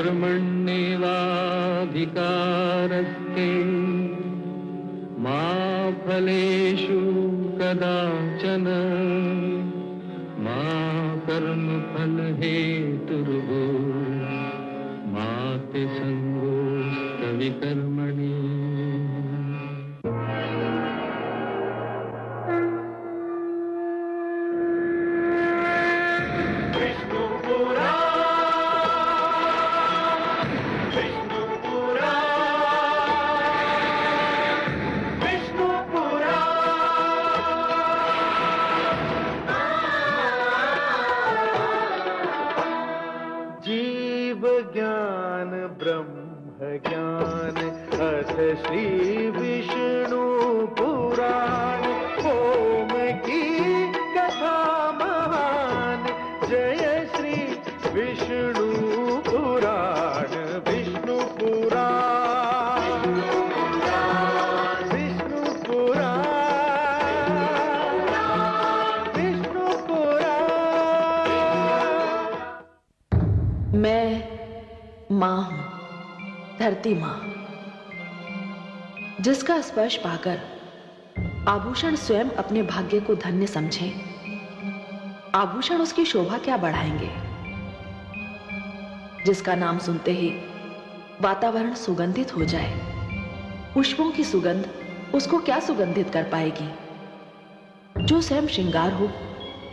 कर्मण्येवाधिकारस्ते मा फलेषु कदाचन मा कर्मफलहेतुर्भो मा ते संगोऽस्तविकर्मणि। ज्ञान ब्रह्म ज्ञान अथ श्री विष्णु पुराण ओम की कथा महान जय श्री विष्णु पुराण विष्णु पुराण विष्णु पुराण विष्णु पुराण। मैं मां हूं, धरती मां, जिसका स्पर्श पाकर आभूषण स्वयं अपने भाग्य को धन्य समझे। आभूषण उसकी शोभा क्या बढ़ाएंगे? जिसका नाम सुनते ही वातावरण सुगंधित हो जाए, पुष्पों की सुगंध उसको क्या सुगंधित कर पाएगी? जो स्वयं श्रृंगार हो,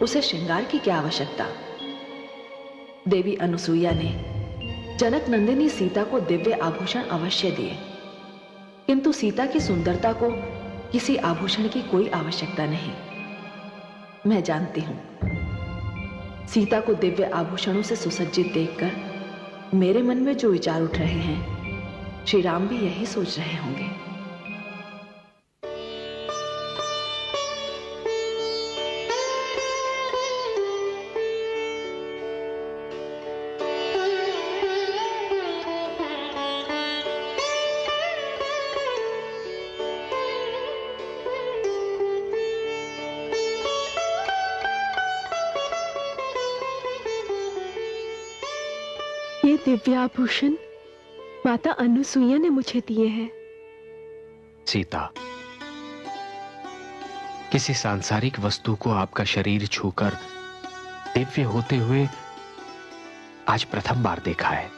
उसे श्रृंगार की क्या आवश्यकता? देवी अनुसुईया ने जनक नंदिनी सीता को दिव्य आभूषण अवश्य दिए, किंतु सीता की सुंदरता को किसी आभूषण की कोई आवश्यकता नहीं। मैं जानती हूं, सीता को दिव्य आभूषणों से सुसज्जित देखकर मेरे मन में जो विचार उठ रहे हैं, श्री राम भी यही सोच रहे होंगे। ये दिव्याभूषण माता अनुसुईया ने मुझे दिए हैं। सीता, किसी सांसारिक वस्तु को आपका शरीर छूकर दिव्य होते हुए आज प्रथम बार देखा है।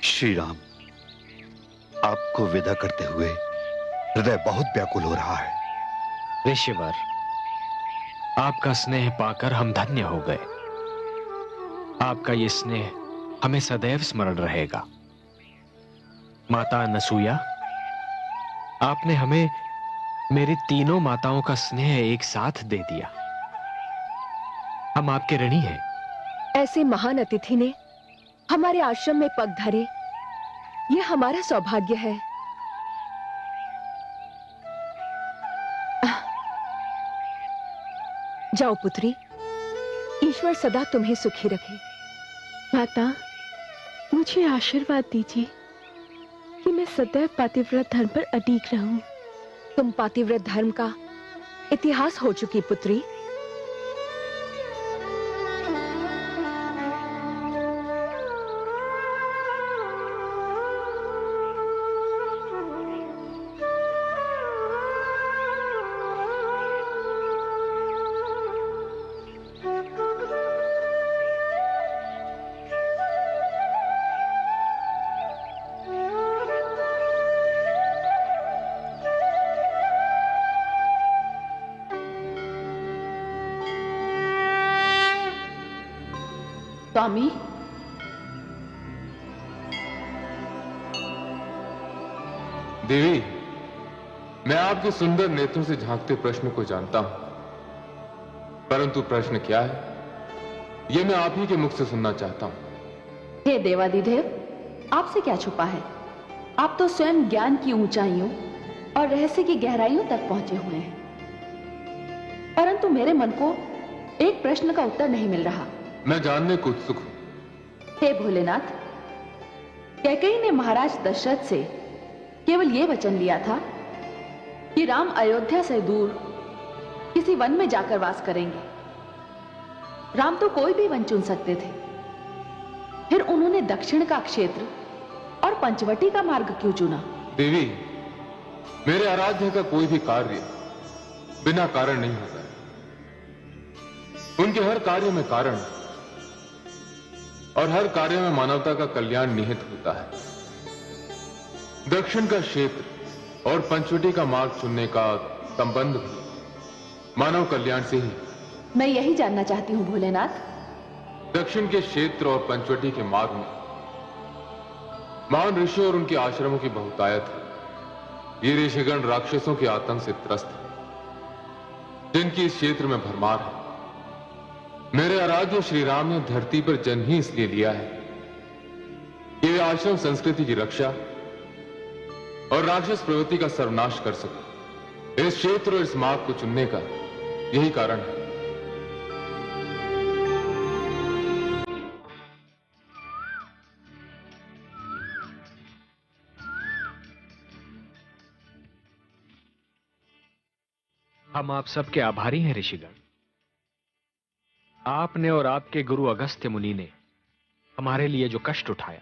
श्री राम, आपको विदा करते हुए हृदय बहुत व्याकुल हो रहा है। ऋषिवर, आपका स्नेह पाकर हम धन्य हो गए। आपका ये स्नेह हमें सदैव स्मरण रहेगा। माता अनसुईया, आपने हमें मेरी तीनों माताओं का स्नेह एक साथ दे दिया। हम आपके ऋणी हैं। ऐसे महान अतिथि ने हमारे आश्रम में पग धरे, ये हमारा सौभाग्य है। जाओ पुत्री, ईश्वर सदा तुम्हें सुखी रखे। माता, मुझे आशीर्वाद दीजिए कि मैं सदैव पातिव्रत धर्म पर अडिग रहूं। तुम पातिव्रत धर्म का इतिहास हो चुकी पुत्री। स्वामी, देवी, मैं आपके सुंदर नेत्रों से झांकते प्रश्न को जानता हूं, परंतु प्रश्न क्या है, यह मैं आप ही के मुख से सुनना चाहता हूं। हे देवादिदेव, आपसे क्या छुपा है? आप तो स्वयं ज्ञान की ऊंचाइयों और रहस्य की गहराइयों तक पहुंचे हुए हैं, परंतु मेरे मन को एक प्रश्न का उत्तर नहीं मिल रहा। मैं जानने को उत्सुक हूं। हे भोलेनाथ, कैकेयी ने महाराज दशरथ से केवल यह वचन लिया था कि राम अयोध्या से दूर किसी वन में जाकर वास करेंगे। राम तो कोई भी वन चुन सकते थे, फिर उन्होंने दक्षिण का क्षेत्र और पंचवटी का मार्ग क्यों चुना? देवी, मेरे आराध्य का कोई भी कार्य बिना कारण नहीं होता है। उनके हर कार्य में कारण और हर कार्य में मानवता का कल्याण निहित होता है। दक्षिण का क्षेत्र और पंचवटी का मार्ग चुनने का संबंध भी मानव कल्याण से ही। मैं यही जानना चाहती हूं भोलेनाथ। दक्षिण के क्षेत्र और पंचवटी के मार्ग में महान ऋषि और उनके आश्रमों की बहुतायत है। ये ऋषिगण राक्षसों के आतंक से त्रस्त हैं, जिनकी इस क्षेत्र में भरमार है। मेरे आराध्य श्री राम ने धरती पर जन्म ही इसलिए लिया है कि वे आश्रम संस्कृति की रक्षा और राक्षस प्रवृत्ति का सर्वनाश कर सके। इस क्षेत्र और इस मार्ग को चुनने का यही कारण है। हम आप सबके आभारी हैं ऋषिगण। आपने और आपके गुरु अगस्त्य मुनि ने हमारे लिए जो कष्ट उठाया,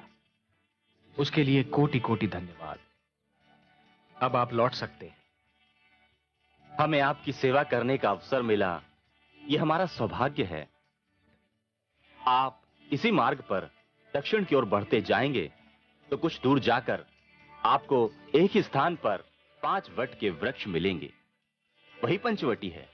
उसके लिए कोटि कोटि धन्यवाद। अब आप लौट सकते हैं। हमें आपकी सेवा करने का अवसर मिला, यह हमारा सौभाग्य है। आप इसी मार्ग पर दक्षिण की ओर बढ़ते जाएंगे तो कुछ दूर जाकर आपको एक ही स्थान पर 5 वट के वृक्ष मिलेंगे, वही पंचवटी है।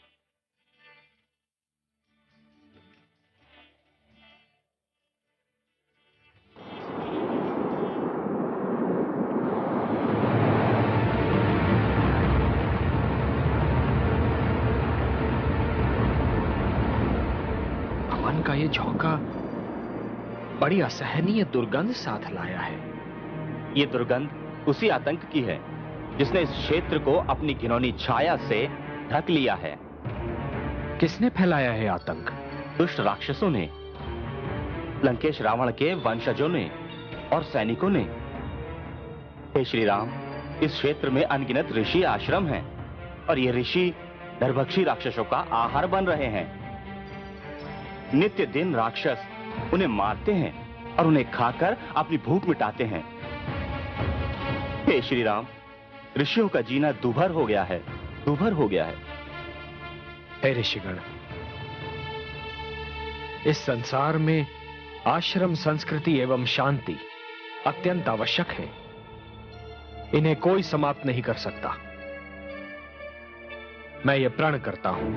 हवन का ये झोंका बड़ी असहनीय दुर्गंध साथ लाया है। यह दुर्गंध उसी आतंक की है जिसने इस क्षेत्र को अपनी घिनौनी छाया से ढक लिया है। किसने फैलाया है आतंक? दुष्ट राक्षसों ने, लंकेश रावण के वंशजों ने और सैनिकों ने। हे श्री राम, इस क्षेत्र में अनगिनत ऋषि आश्रम हैं और ये ऋषि नरभक्षी राक्षसों का आहार बन रहे हैं। नित्य दिन राक्षस उन्हें मारते हैं और उन्हें खाकर अपनी भूख मिटाते हैं। हे श्री राम, ऋषियों का जीना दूभर हो गया है, दूभर हो गया है। हे ऋषिगण, इस संसार में आश्रम संस्कृति एवं शांति अत्यंत आवश्यक है। इन्हें कोई समाप्त नहीं कर सकता। मैं ये प्रण करता हूं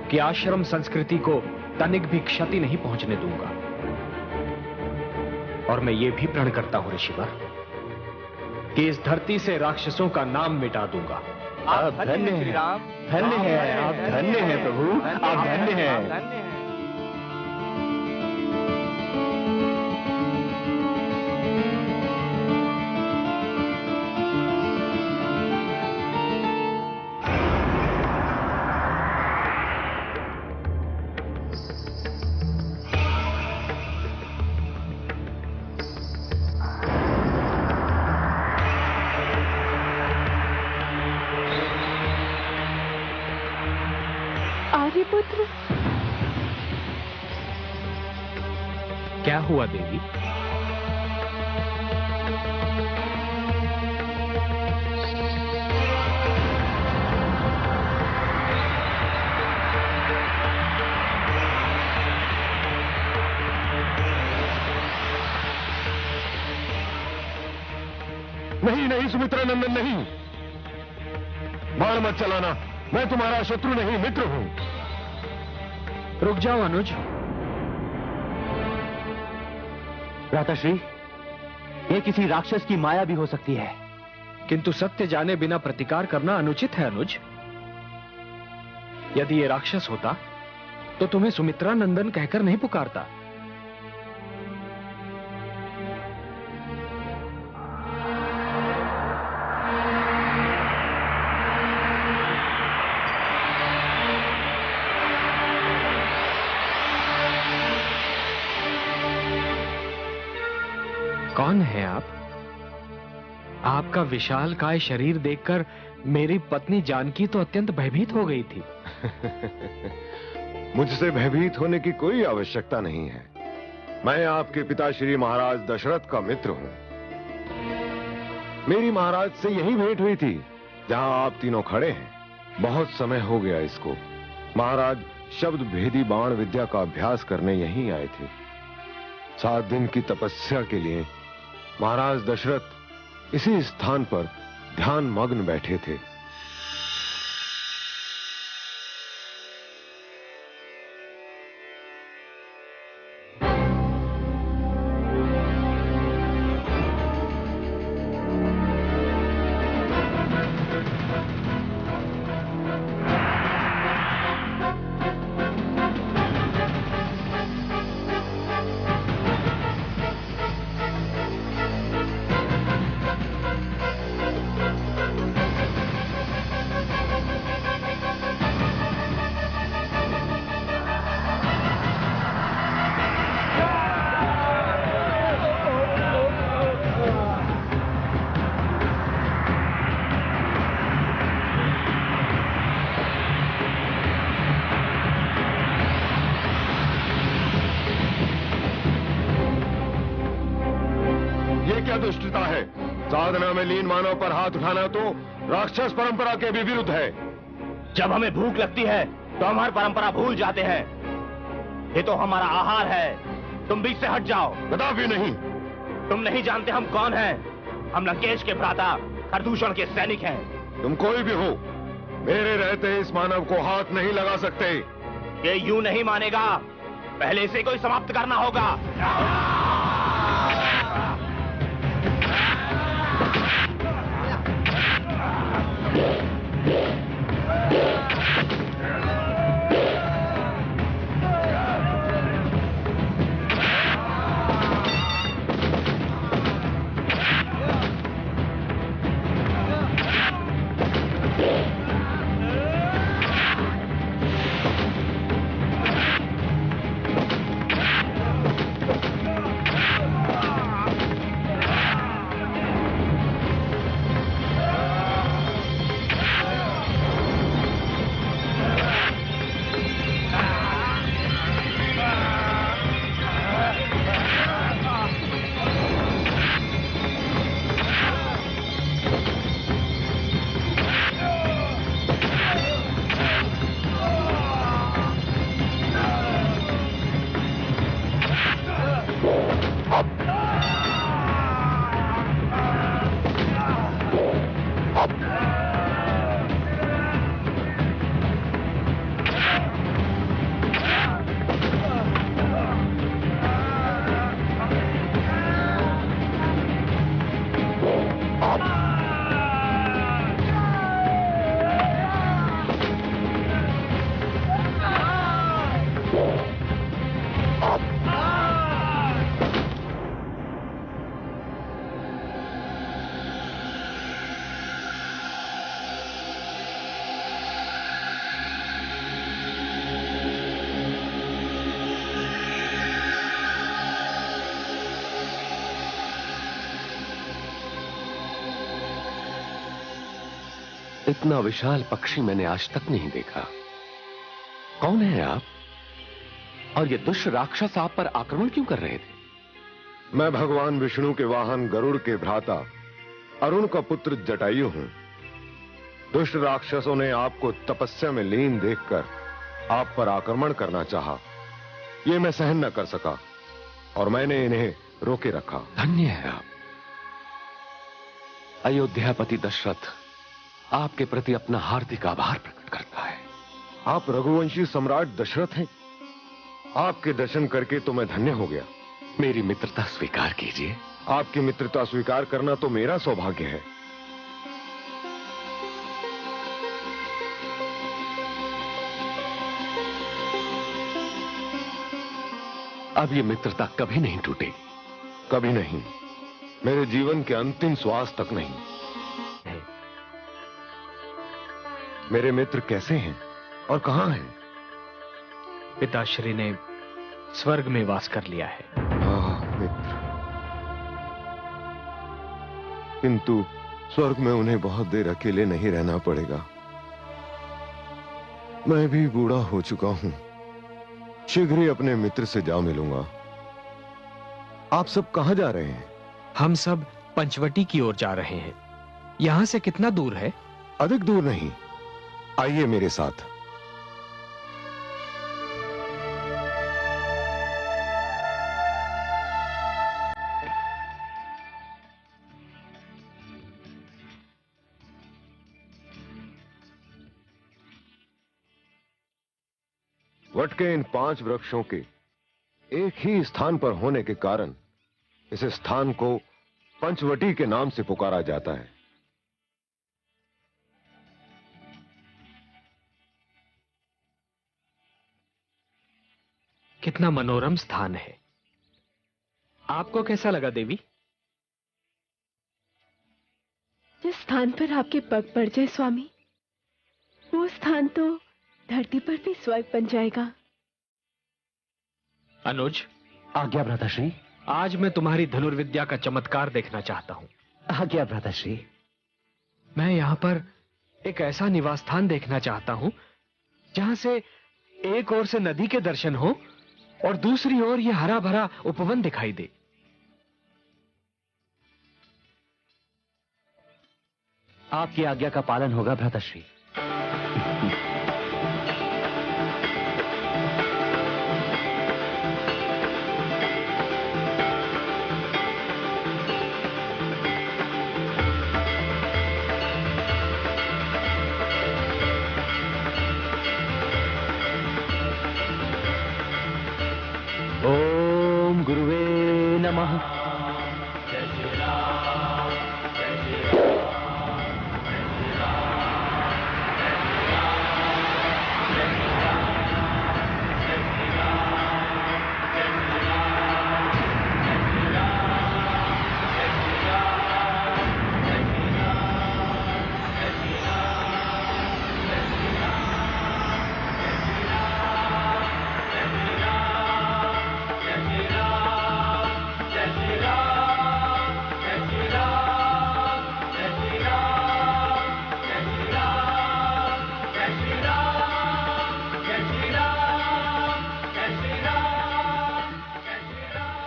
कि आश्रम संस्कृति को तनिक भी क्षति नहीं पहुंचने दूंगा। और मैं ये भी प्रण करता हूं ऋषिवर कि इस धरती से राक्षसों का नाम मिटा दूंगा। आप धन्य हैं, धन्य हैं, आप धन्य हैं प्रभु, आप धन्य हैं। आर्यपुत्र, क्या हुआ देवी? नहीं नहीं सुमित्रा नंदन, नहीं, बाण मत चलाना। मैं तुम्हारा शत्रु नहीं, मित्र हूं। रुक जाओ अनुज। भ्राताश्री, यह किसी राक्षस की माया भी हो सकती है। किंतु सत्य जाने बिना प्रतिकार करना अनुचित है अनुज। यदि ये राक्षस होता तो तुम्हें सुमित्रा नंदन कहकर नहीं पुकारता। कौन है आप? आपका विशालकाय शरीर देखकर मेरी पत्नी जानकी तो अत्यंत भयभीत हो गई थी। मुझसे भयभीत होने की कोई आवश्यकता नहीं है। मैं आपके पिता श्री महाराज दशरथ का मित्र हूं। मेरी महाराज से यही भेंट हुई थी जहां आप तीनों खड़े हैं। बहुत समय हो गया इसको। महाराज शब्द भेदी बाण विद्या का अभ्यास करने यहीं आए थे। 7 दिन की तपस्या के लिए महाराज दशरथ इसी स्थान पर ध्यान मग्न बैठे थे। दुष्टता है। साधना में लीन मानव पर हाथ उठाना तो राक्षस परंपरा के भी विरुद्ध है। जब हमें भूख लगती है तो हमारी परंपरा भूल जाते हैं। ये तो हमारा आहार है। तुम बीच से हट जाओ। कदापि नहीं। तुम नहीं जानते हम कौन हैं। हम लंकेश के भ्राता खरदूषण के सैनिक हैं। तुम कोई भी हो, मेरे रहते इस मानव को हाथ नहीं लगा सकते। ये यूं नहीं मानेगा। पहले इसे कोई समाप्त करना होगा। इतना विशाल पक्षी मैंने आज तक नहीं देखा। कौन है आप? और ये दुष्ट राक्षस आप पर आक्रमण क्यों कर रहे थे? मैं भगवान विष्णु के वाहन गरुड़ के भ्राता अरुण का पुत्र जटायु हूं। दुष्ट राक्षसों ने आपको तपस्या में लीन देखकर आप पर आक्रमण करना चाहा। ये मैं सहन न कर सका और मैंने इन्हें रोके रखा। धन्य है आप। अयोध्यापति दशरथ आपके प्रति अपना हार्दिक आभार प्रकट करता है। आप रघुवंशी सम्राट दशरथ हैं। आपके दर्शन करके तो मैं धन्य हो गया। मेरी मित्रता स्वीकार कीजिए। आपकी मित्रता स्वीकार करना तो मेरा सौभाग्य है। अब ये मित्रता कभी नहीं टूटेगी। कभी नहीं। मेरे जीवन के अंतिम श्वास तक नहीं। मेरे मित्र कैसे हैं और कहां हैं? पिताश्री ने स्वर्ग में वास कर लिया है। मित्र, किंतु स्वर्ग में उन्हें बहुत देर अकेले नहीं रहना पड़ेगा। मैं भी बूढ़ा हो चुका हूं। शीघ्र ही अपने मित्र से जा मिलूंगा। आप सब कहां जा रहे हैं? हम सब पंचवटी की ओर जा रहे हैं। यहां से कितना दूर है? अधिक दूर नहीं, आइए मेरे साथ। वट के इन 5 वृक्षों के एक ही स्थान पर होने के कारण इस स्थान को पंचवटी के नाम से पुकारा जाता है। कितना मनोरम स्थान है। आपको कैसा लगा देवी? जिस स्थान पर आपके पग पड़ जाए स्वामी, वो स्थान तो धरती पर भी स्वर्ग बन जाएगा। अनुज, आज्ञा भ्राताश्री। आज मैं तुम्हारी धनुर्विद्या का चमत्कार देखना चाहता हूं। आज्ञा भ्राताश्री। मैं यहां पर एक ऐसा निवास स्थान देखना चाहता हूं जहां से एक ओर से नदी के दर्शन हो और दूसरी ओर यह हरा भरा उपवन दिखाई दे। आपकी आज्ञा का पालन होगा भ्राताश्री। ओम गुरुवे नमः।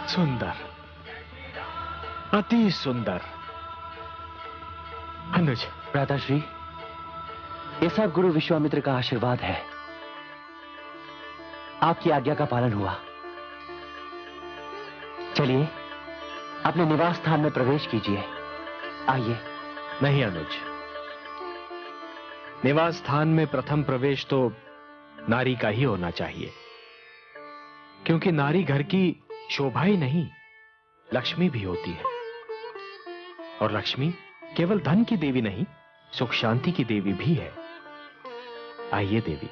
सुंदर, अति सुंदर। अनुज। भ्राताश्री, ये सब गुरु विश्वामित्र का आशीर्वाद है। आपकी आज्ञा का पालन हुआ। चलिए अपने निवास स्थान में प्रवेश कीजिए। आइए। नहीं अनुज, निवास स्थान में प्रथम प्रवेश तो नारी का ही होना चाहिए, क्योंकि नारी घर की शोभा ही नहीं, लक्ष्मी भी होती है। और लक्ष्मी केवल धन की देवी नहीं, सुख शांति की देवी भी है। आइए देवी।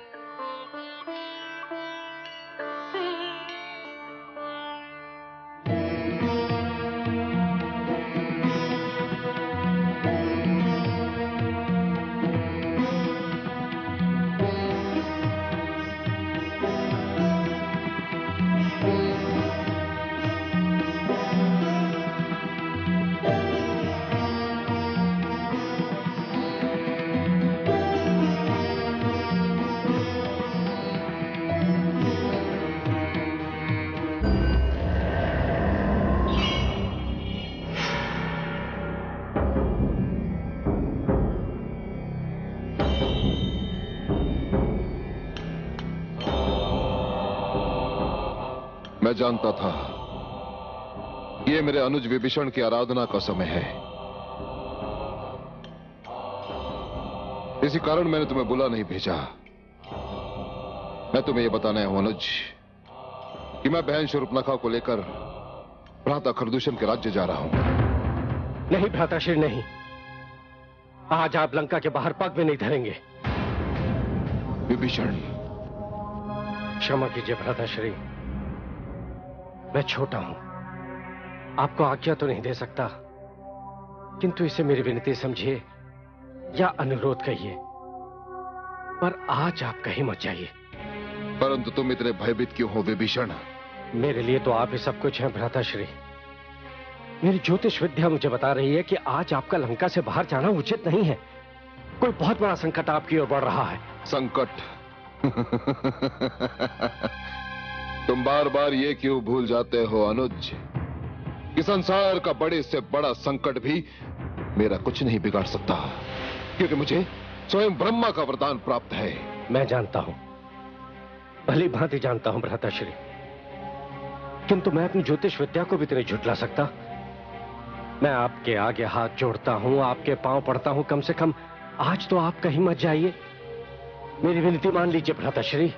मैं जानता था ये मेरे अनुज विभीषण की आराधना का समय है। इसी कारण मैंने तुम्हें बुला नहीं भेजा। मैं तुम्हें यह बताना है अनुज कि मैं बहन शूर्पणखा को लेकर भ्राता खरदूषण के राज्य जा रहा हूं। नहीं भ्राताश्री नहीं, आज आप लंका के बाहर पग में नहीं धरेंगे। विभीषण, क्षमा कीजिए भ्राताश्री, मैं छोटा हूं, आपको आज्ञा तो नहीं दे सकता, किंतु इसे मेरी विनती समझिए या अनुरोध कहिए, पर आज आप कहीं मत जाइए। परंतु तुम इतने भयभीत क्यों हो विभीषण? मेरे लिए तो आप ही सब कुछ हैं भ्राताश्री। मेरी ज्योतिष विद्या मुझे बता रही है कि आज आपका लंका से बाहर जाना उचित नहीं है। कोई बहुत बड़ा संकट आपकी ओर बढ़ रहा है। संकट? तुम बार बार ये क्यों भूल जाते हो अनुज कि संसार का बड़े से बड़ा संकट भी मेरा कुछ नहीं बिगाड़ सकता, क्योंकि मुझे स्वयं ब्रह्मा का वरदान प्राप्त है। मैं जानता हूं, भली भांति जानता हूं भ्राताश्री, किंतु मैं अपनी ज्योतिष विद्या को भी तो नहीं झुठला सकता। मैं आपके आगे हाथ जोड़ता हूं, आपके पांव पड़ता हूं, कम से कम आज तो आप कहीं मत जाइए। मेरी विनती मान लीजिए भ्राताश्री।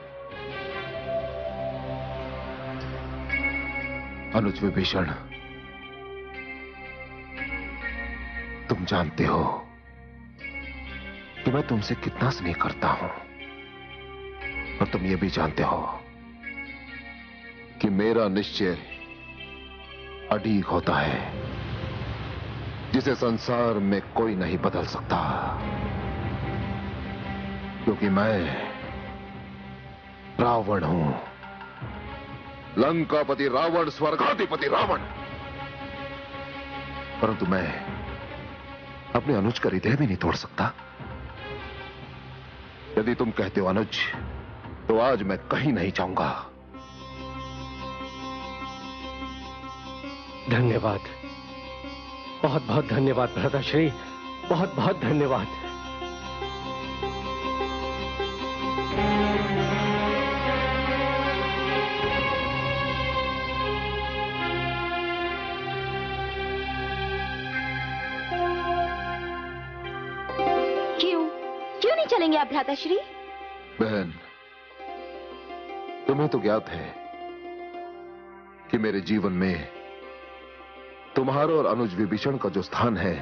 अनुज विभीषण, तुम जानते हो कि मैं तुमसे कितना स्नेह करता हूं, और तुम ये भी जानते हो कि मेरा निश्चय अड़ीग होता है, जिसे संसार में कोई नहीं बदल सकता, क्योंकि मैं रावण हूं, लंकापति रावण, स्वर्गाधिपति रावण। परंतु मैं अपने अनुज का हृदय भी नहीं तोड़ सकता। यदि तुम कहते हो अनुज, तो आज मैं कहीं नहीं जाऊंगा। धन्यवाद, बहुत बहुत धन्यवाद भ्राताश्री, बहुत बहुत धन्यवाद। क्यों नहीं चलेंगे आप भ्राताश्री? बहन, तुम्हें तो ज्ञात है कि मेरे जीवन में तुम्हारा और अनुज विभीषण का जो स्थान है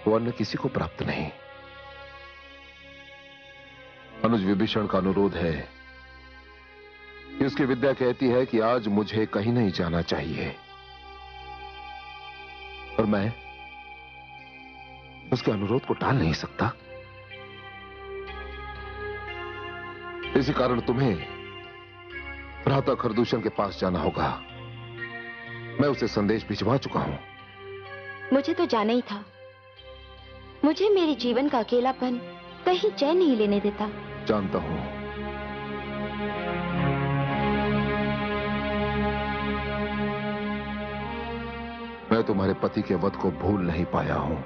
वो अन्य किसी को प्राप्त नहीं। अनुज विभीषण का अनुरोध है कि उसकी विद्या कहती है कि आज मुझे कहीं नहीं जाना चाहिए, और मैं उसके अनुरोध को टाल नहीं सकता। इसी कारण तुम्हें भ्राता खरदूषण के पास जाना होगा। मैं उसे संदेश भिजवा चुका हूं। मुझे तो जाना ही था। मुझे मेरे जीवन का अकेलापन कहीं चैन नहीं लेने देता। जानता हूं, मैं तुम्हारे पति के वध को भूल नहीं पाया हूं,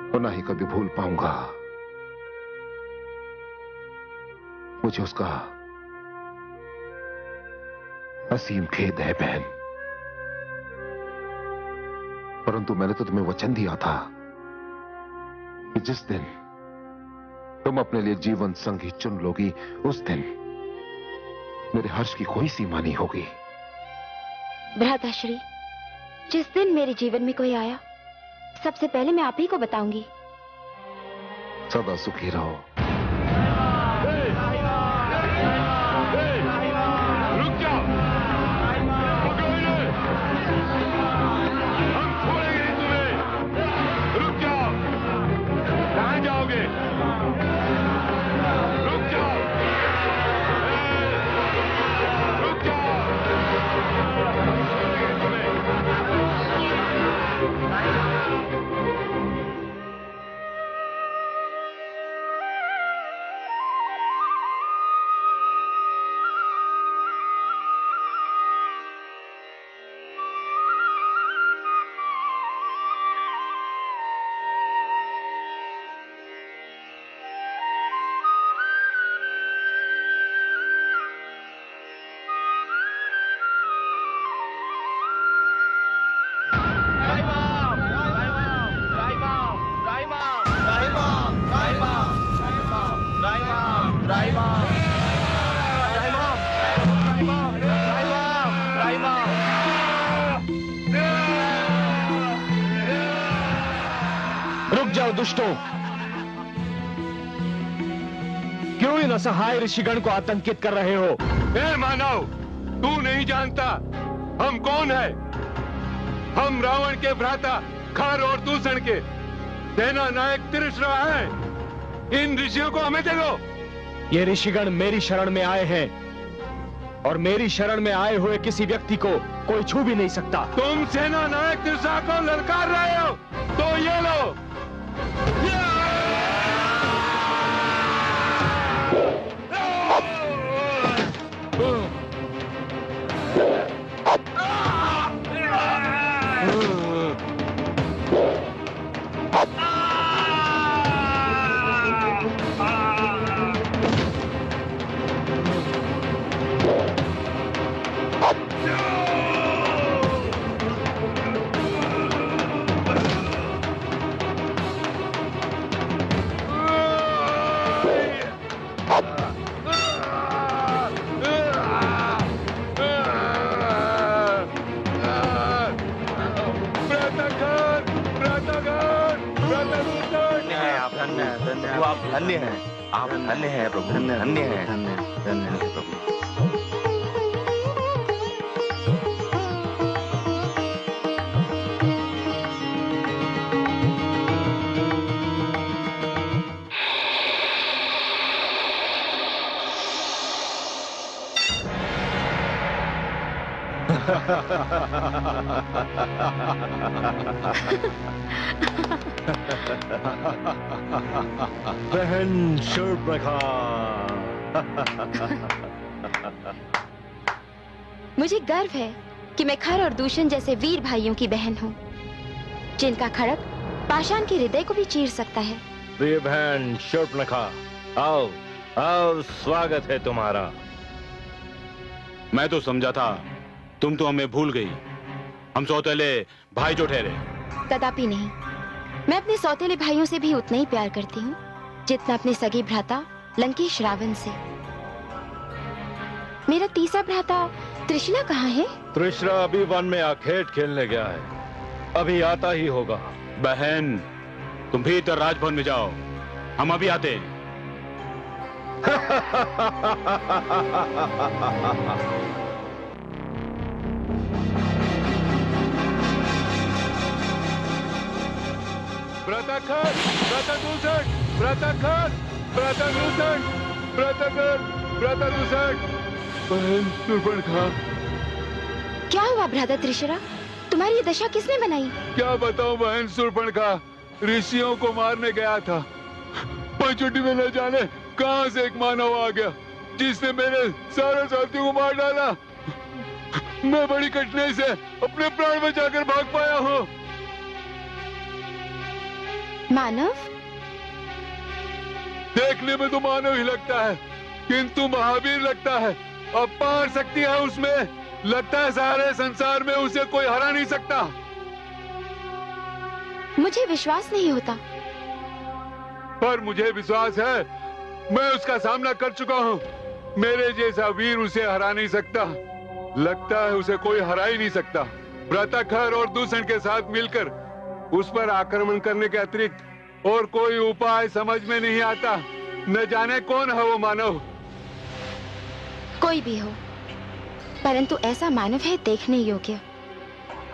और ना ही कभी भूल पाऊंगा। मुझे उसका असीम खेद है बहन, परंतु मैंने तो तुम्हें वचन दिया था कि जिस दिन तुम अपने लिए जीवन संगी चुन लोगी, उस दिन मेरे हर्ष की कोई सीमा नहीं होगी। भ्राताश्री, जिस दिन मेरे जीवन में कोई आया, सबसे पहले मैं आप ही को बताऊंगी। सदा सुखी रहो। रुक जाओ, पकड़ो इन्हें, हम छोड़ेंगे नहीं तुम्हें। रुक जाओ, कहां जाओगे? रुक जाओ, रुक जाओ, छोड़ेंगे तुम्हें। रुक जाओ दुष्टों, क्यों इन असहाय ऋषिगण को आतंकित कर रहे हो? ए मानव, तू नहीं जानता हम कौन है? हम रावण के भ्राता खर और दूषण के सेना नायक तिरश्रा हैं। इन ऋषियों को हमें दे दो। ये ऋषिगण मेरी शरण में आए हैं, और मेरी शरण में आए हुए किसी व्यक्ति को कोई छू भी नहीं सकता। तुम सेना नायक तिरसा को ललकार रहे हो तो ये लो। आप धन्य हैं, आप धन्य हैं प्रभु, धन्य हैं, धन्य हैं प्रभु। बहन शूर्पणखा। मुझे गर्व है कि मैं खर और दूषण जैसे वीर भाइयों की बहन हूँ, जिनका खड़ग पाषाण के हृदय को भी चीर सकता है। प्रिय बहन शूर्पणखा, आओ आओ, स्वागत है तुम्हारा। मैं तो समझा था तुम तो हमें भूल गई। हम सौतेले भाई जो ठहरे। कदापि नहीं। मैं अपने सौतेले भाइयों से भी उतना ही प्यार करती हूँ जितना अपने सगे भ्राता लंकेश रावण से। मेरा तीसरा भ्राता त्रिशला कहाँ है? त्रिशला अभी वन में आखेट खेलने गया है, अभी आता ही होगा। बहन तुम भीतर राजभवन में जाओ, हम अभी आते हैं। व्रताखर, व्रतदूषण, व्रताखर, व्रतदूषण, व्रताखर, व्रतदूषण। बहन शूर्पणखा। क्या हुआ भ्राता त्रिशला? तुम्हारी ये दशा किसने बनाई? क्या बताऊं बहन शूर्पणखा, ऋषियों को मारने गया था, पंचुटी में न जाने कहां से एक मानव आ गया जिसने मेरे सारे साथियों को मार डाला। मैं बड़ी कठिनाई से अपने प्राण बचाकर भाग पाया हूँ। मानव? देखने में तो मानव ही लगता है, किंतु महावीर लगता है। अपार शक्ति है उसमें, लगता है सारे संसार में उसे कोई हरा नहीं सकता। मुझे विश्वास नहीं होता। पर मुझे विश्वास है, मैं उसका सामना कर चुका हूँ। मेरे जैसा वीर उसे हरा नहीं सकता। लगता है उसे कोई हरा ही नहीं सकता। व्रताखर और दूषण के साथ मिलकर उस पर आक्रमण करने के अतिरिक्त और कोई उपाय समझ में नहीं आता। न जाने कौन है वो मानव। कोई भी हो, परंतु ऐसा मानव है देखने योग्य।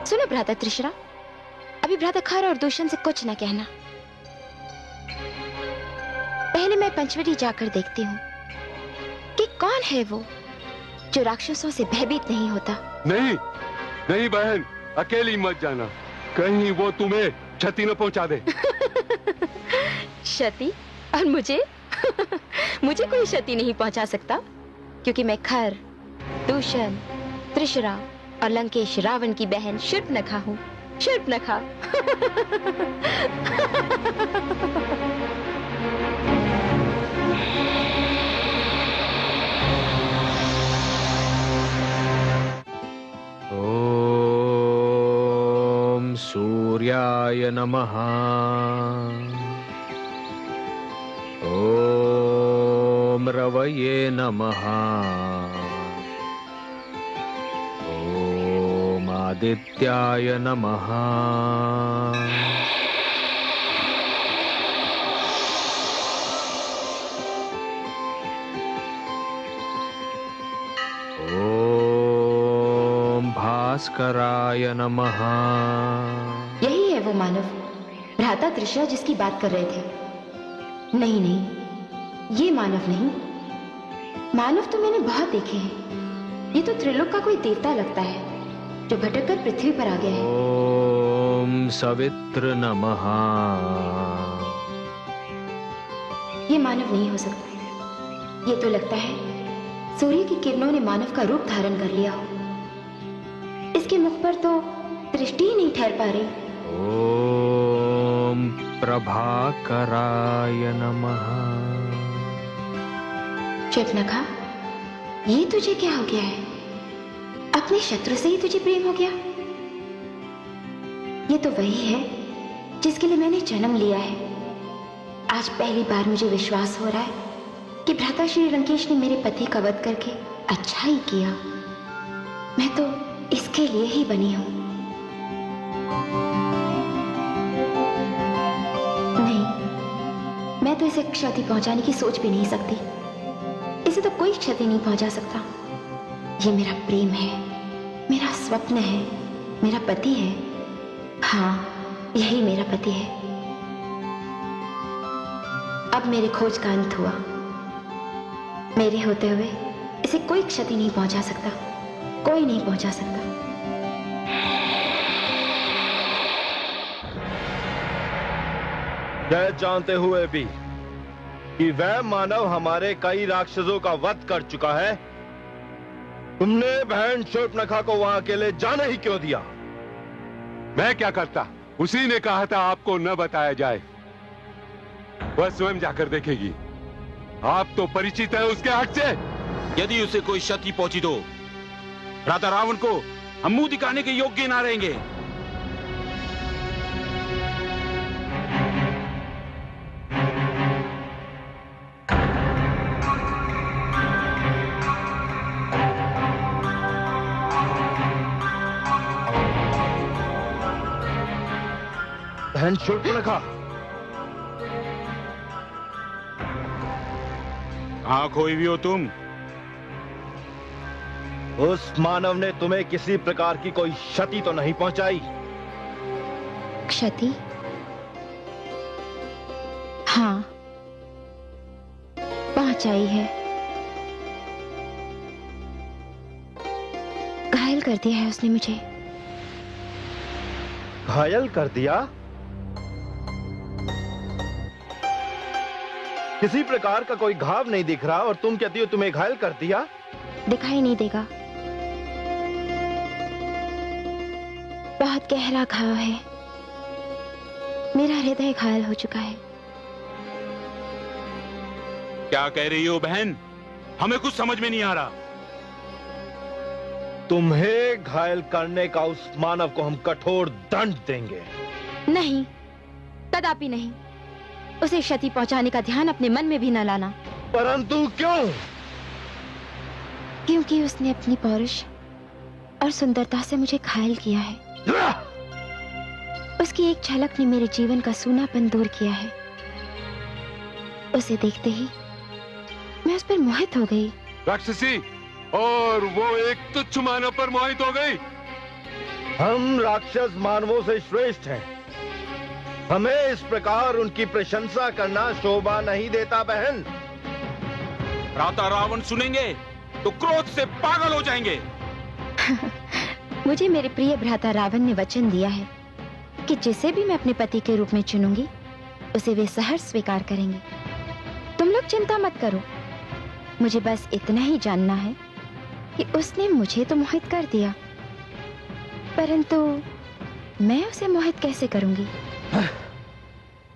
सुनो भ्राता त्रिशला, अभी भ्राता खर और दूषण से कुछ न कहना। पहले मैं पंचवटी जाकर देखती हूँ कि कौन है वो जो राक्षसों से भयभीत नहीं होता। नहीं नहीं बहन, अकेली मत जाना, कहीं वो तुम्हें क्षति न पहुंचा दे। क्षति? और मुझे? मुझे कोई क्षति नहीं पहुंचा सकता, क्योंकि मैं खर, दूषण, त्रिशला और लंकेश रावण की बहन शूर्पणखा हूँ। शूर्पणखा। ओम सूर्याय नमः। ओम रवये नमः। ओम आदित्याय नमः। ओम भास्कराय नमः। यही है वो मानव, भ्राता त्रिशला जिसकी बात कर रहे थे। नहीं नहीं, ये मानव नहीं। मानव तो मैंने बहुत देखे हैं, ये तो त्रिलोक का कोई देवता लगता है जो भटक कर पृथ्वी पर आ गया है। ओम सवित्र नमः। ये मानव नहीं हो सकता। ये तो लगता है सूर्य की किरणों ने मानव का रूप धारण कर लिया हो। इसके मुख पर तो दृष्टि ही नहीं ठहर पा रही। ओम प्रभाकराय नमः। चुपनखा, ये तुझे क्या हो गया है? अपने शत्रु से ही तुझे प्रेम हो गया? ये तो वही है जिसके लिए मैंने जन्म लिया है। आज पहली बार मुझे विश्वास हो रहा है कि भ्राता श्री लंकेश ने मेरे पति का वध करके अच्छा ही किया। मैं तो इसके लिए ही बनी हूं। नहीं, मैं तो इसे क्षति पहुंचाने की सोच भी नहीं सकती। इसे तो कोई क्षति नहीं पहुंचा सकता। ये मेरा प्रेम है, मेरा स्वप्न है, मेरा पति है। हाँ, यही मेरा पति है। अब मेरे खोज का अंत हुआ। मेरे होते हुए इसे कोई क्षति नहीं पहुंचा सकता, कोई नहीं पहुंचा सकता। यह जानते हुए भी कि वह मानव हमारे कई राक्षसों का वध कर चुका है, तुमने बहन शूर्पणखा को वहां अकेले जाने ही क्यों दिया? मैं क्या करता? उसी ने कहा था आपको न बताया जाए। वह स्वयं जाकर देखेगी। आप तो परिचित है उसके हक से। यदि उसे कोई क्षति पहुंची तो राजा रावण को हम मुंह दिखाने के योग्य ना रहेंगे। बहन शूर्पणखा, कहां खोई भी हो तुम? उस मानव ने तुम्हें किसी प्रकार की कोई क्षति तो नहीं पहुंचाई? क्षति? हाँ, पहुंचाई है। घायल कर दिया है उसने मुझे। घायल कर दिया? किसी प्रकार का कोई घाव नहीं दिख रहा और तुम कहती हो तुम्हें घायल कर दिया? दिखाई नहीं देगा। बहुत गहरा घाव है। मेरा हृदय घायल हो चुका है। क्या कह रही हो बहन? हमें कुछ समझ में नहीं आ रहा। तुम्हें घायल करने का उस मानव को हम कठोर दंड देंगे। नहीं, कदापि नहीं। उसे क्षति पहुंचाने का ध्यान अपने मन में भी न लाना। परंतु क्यों? क्योंकि उसने अपनी पौरुष और सुंदरता से मुझे घायल किया है। उसकी एक झलक ने मेरे जीवन का सूनापन दूर किया है। उसे देखते ही मैं उस पर मोहित हो गई। राक्षसी, और वो एक तुच्छ मानव पर मोहित हो गई। हम राक्षस मानवों से श्रेष्ठ हैं। हमें इस प्रकार उनकी प्रशंसा करना शोभा नहीं देता बहन। राजा रावण सुनेंगे तो क्रोध से पागल हो जाएंगे। मुझे मेरे प्रिय भ्राता रावण ने वचन दिया है कि जिसे भी मैं अपने पति के रूप में चुनूंगी उसे वे सहर्ष स्वीकार करेंगे। तुम लोग चिंता मत करो। मुझे बस इतना ही जानना है कि उसने मुझे तो मोहित कर दिया, परंतु मैं उसे मोहित कैसे करूंगी?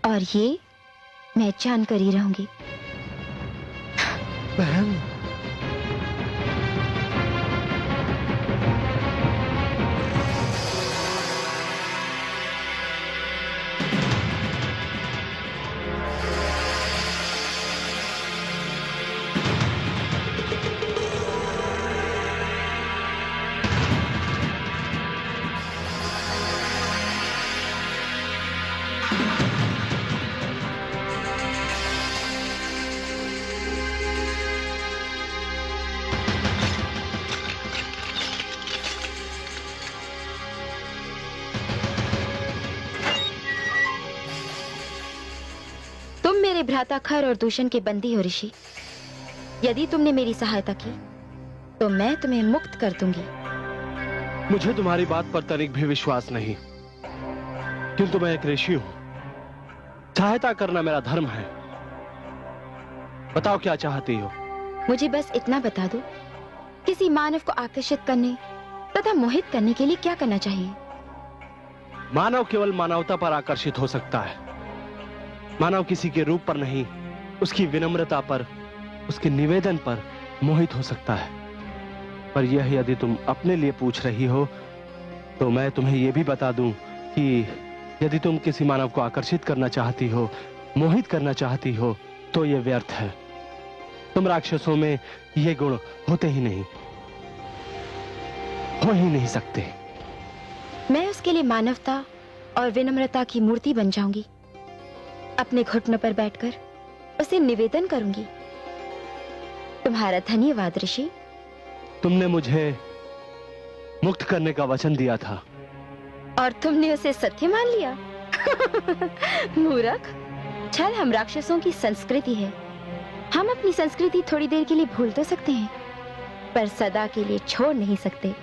और ये मैं जानकर ही रहूंगी। बहन, मेरे भ्राता खर और दूषण के बंदी हो ऋषि। यदि तुमने मेरी सहायता की तो मैं तुम्हें मुक्त कर दूंगी। मुझे तुम्हारी बात पर तनिक भी विश्वास नहीं, किंतु मैं एक ऋषि हूं। सहायता करना मेरा धर्म है। बताओ क्या चाहती हो? मुझे बस इतना बता दो, किसी मानव को आकर्षित करने तथा मोहित करने के लिए क्या करना चाहिए? मानव केवल मानवता पर आकर्षित हो सकता है। मानव किसी के रूप पर नहीं, उसकी विनम्रता पर, उसके निवेदन पर मोहित हो सकता है। पर यह यदि तुम अपने लिए पूछ रही हो तो मैं तुम्हें यह भी बता दूं कि यदि तुम किसी मानव को आकर्षित करना चाहती हो, मोहित करना चाहती हो, तो यह व्यर्थ है। तुम राक्षसों में ये गुण होते ही नहीं, हो ही नहीं सकते। मैं उसके लिए मानवता और विनम्रता की मूर्ति बन जाऊंगी। अपने घुटनों पर बैठकर उसे निवेदन करूंगी। तुम्हारा धन्यवाद ऋषि। तुमने मुझे मुक्त करने का वचन दिया था और तुमने उसे सत्य मान लिया। मूर्ख। छल हम राक्षसों की संस्कृति है। हम अपनी संस्कृति थोड़ी देर के लिए भूल तो सकते हैं, पर सदा के लिए छोड़ नहीं सकते।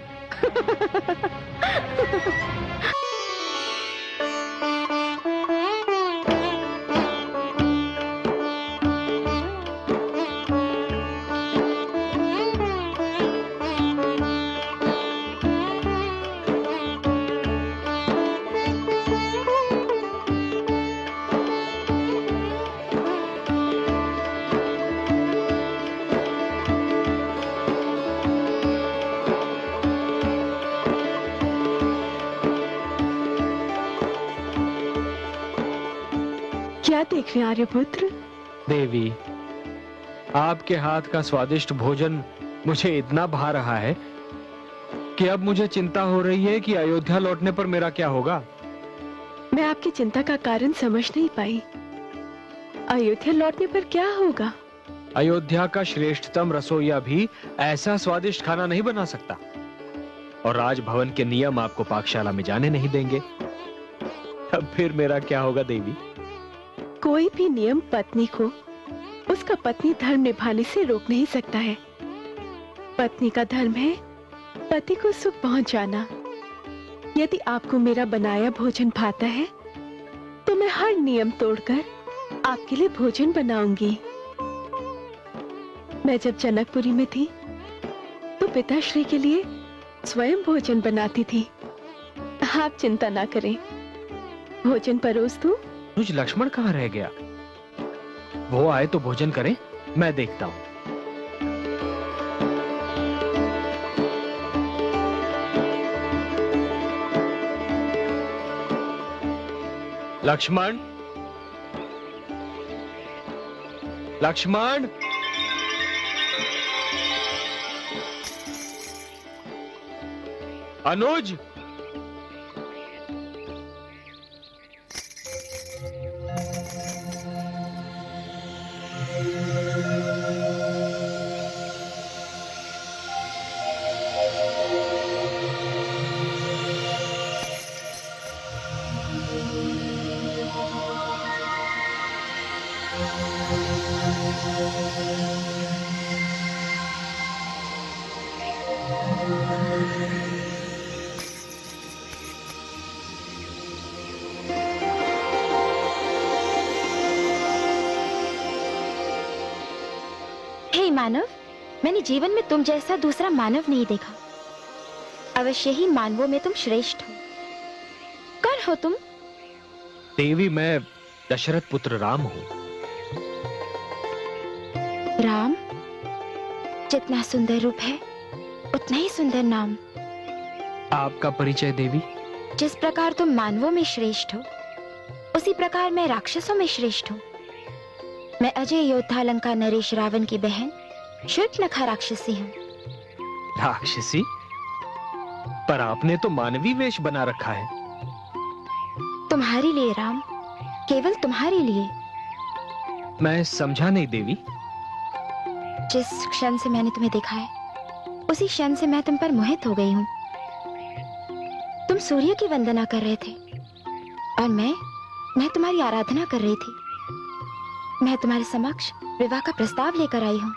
क्या देख रहे हैं आर्यपुत्र? देवी, आपके हाथ का स्वादिष्ट भोजन मुझे इतना भा रहा है कि अब मुझे चिंता हो रही है कि अयोध्या लौटने पर मेरा क्या होगा। मैं आपकी चिंता का कारण समझ नहीं पाई। अयोध्या लौटने पर क्या होगा? अयोध्या का श्रेष्ठतम रसोइया भी ऐसा स्वादिष्ट खाना नहीं बना सकता, और राजभवन के नियम आपको पाकशाला में जाने नहीं देंगे। तब फिर मेरा क्या होगा देवी? कोई भी नियम पत्नी को उसका पत्नी धर्म निभाने से रोक नहीं सकता है। पत्नी का धर्म है पति को सुख पहुंचाना। यदि आपको मेरा बनाया भोजन भाता है तो मैं हर नियम तोड़कर आपके लिए भोजन बनाऊंगी। मैं जब जनकपुरी में थी तो पिताश्री के लिए स्वयं भोजन बनाती थी। आप चिंता ना करें, भोजन परोस दूं। तुझ लक्ष्मण कहाँ रह गया? वो आए तो भोजन करें, मैं देखता हूं। लक्ष्मण, लक्ष्मण, अनुज, हे मानव, मैंने जीवन में तुम जैसा दूसरा मानव नहीं देखा। अवश्य ही मानवों में तुम श्रेष्ठ हो। कौन हो तुम? देवी, मैं दशरथ पुत्र राम हूं। राम? जितना सुंदर रूप है उतना ही सुंदर नाम। आपका परिचय देवी? जिस प्रकार तुम मानवों में श्रेष्ठ हो, उसी प्रकार मैं राक्षसों में श्रेष्ठ हूँ। मैं अजय योद्धा लंका नरेश रावण की बहन शूर्पणखा राक्षसी हूँ। राक्षसी? पर आपने तो मानवी वेश बना रखा है। तुम्हारे लिए राम, केवल तुम्हारे लिए। मैं समझा नहीं देवी। जिस क्षण से मैंने तुम्हें देखा है, उसी क्षण से मैं तुम पर मोहित हो गई हूँ। तुम सूर्य की वंदना कर रहे थे और मैं तुम्हारी आराधना कर रही थी। मैं तुम्हारे समक्ष विवाह का प्रस्ताव लेकर आई हूँ।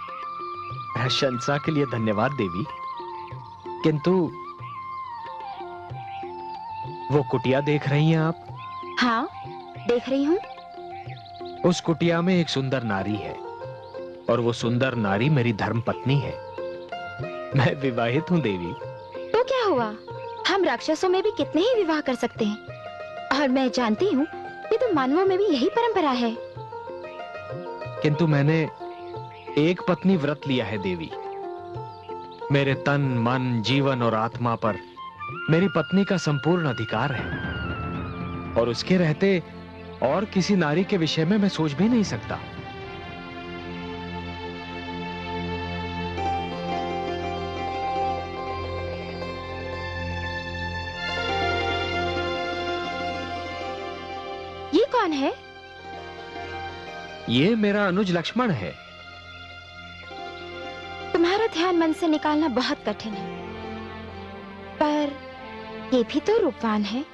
प्रशंसा के लिए धन्यवाद देवी, किंतु वो कुटिया देख रही हैं आप? हाँ, देख रही हूँ। उस कुटिया में एक सुंदर नारी है और वो सुंदर नारी मेरी धर्म पत्नी है। मैं विवाहित हूँ देवी। तो क्या हुआ, हम राक्षसों में भी कितने ही विवाह कर सकते हैं, और मैं जानती हूँ कि तो मानवों में भी यही परंपरा है। किंतु मैंने एक पत्नी व्रत लिया है देवी। मेरे तन, मन, जीवन और आत्मा पर मेरी पत्नी का संपूर्ण अधिकार है, और उसके रहते और किसी नारी के विषय में मैं सोच भी नहीं सकता। ये कौन है? ये मेरा अनुज लक्ष्मण है। तुम्हारा ध्यान मन से निकालना बहुत कठिन है, पर ये भी तो रूपवान है।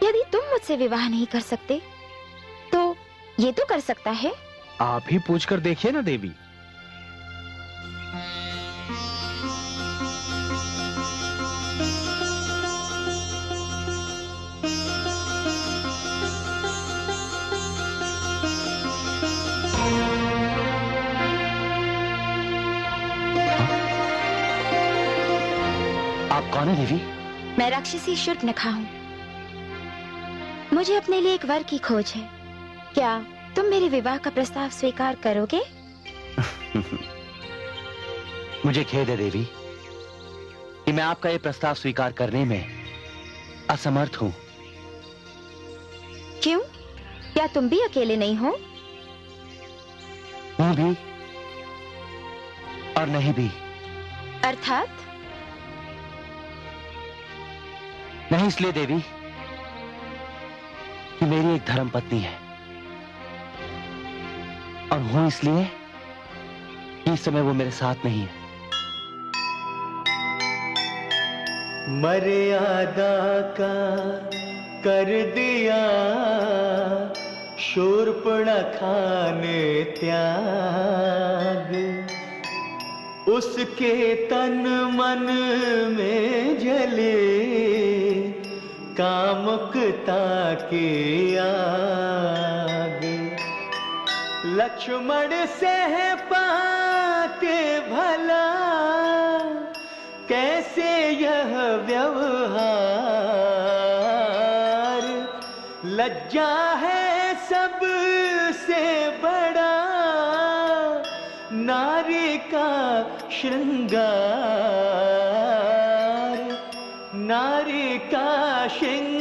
यदि तुम मुझसे विवाह नहीं कर सकते, तो ये तो कर सकता है। आप ही पूछकर देखिए ना देवी। आप कौन है देवी? मैं राक्षसी शूर्पणखा हूँ। मुझे अपने लिए एक वर की खोज है। क्या तुम मेरे विवाह का प्रस्ताव स्वीकार करोगे? मुझे खेद है देवी कि मैं आपका ये प्रस्ताव स्वीकार करने में असमर्थ हूँ। क्यों? क्या तुम भी अकेले नहीं हो? हूँ भी और नहीं भी। अर्थात? नहीं इसलिए देवी कि मेरी एक धर्म पत्नी है, और हूं इसलिए कि इस समय वो मेरे साथ नहीं है। मर्यादा का कर दिया शूर्पणखा ने त्याग, उसके तन मन में जले कामुकता के आग। लक्ष्मण से पाके भला कैसे यह व्यवहार, लज्जा है सबसे बड़ा नारी का श्रृंगार, नारी का श्रृंगार।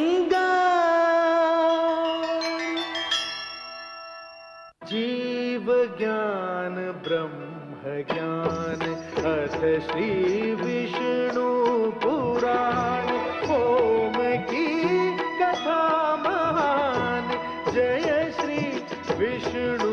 जीव ज्ञान ब्रह्म ज्ञान अथ श्री विष्णु पुराण, ओम की कथा महान, जय श्री विष्णु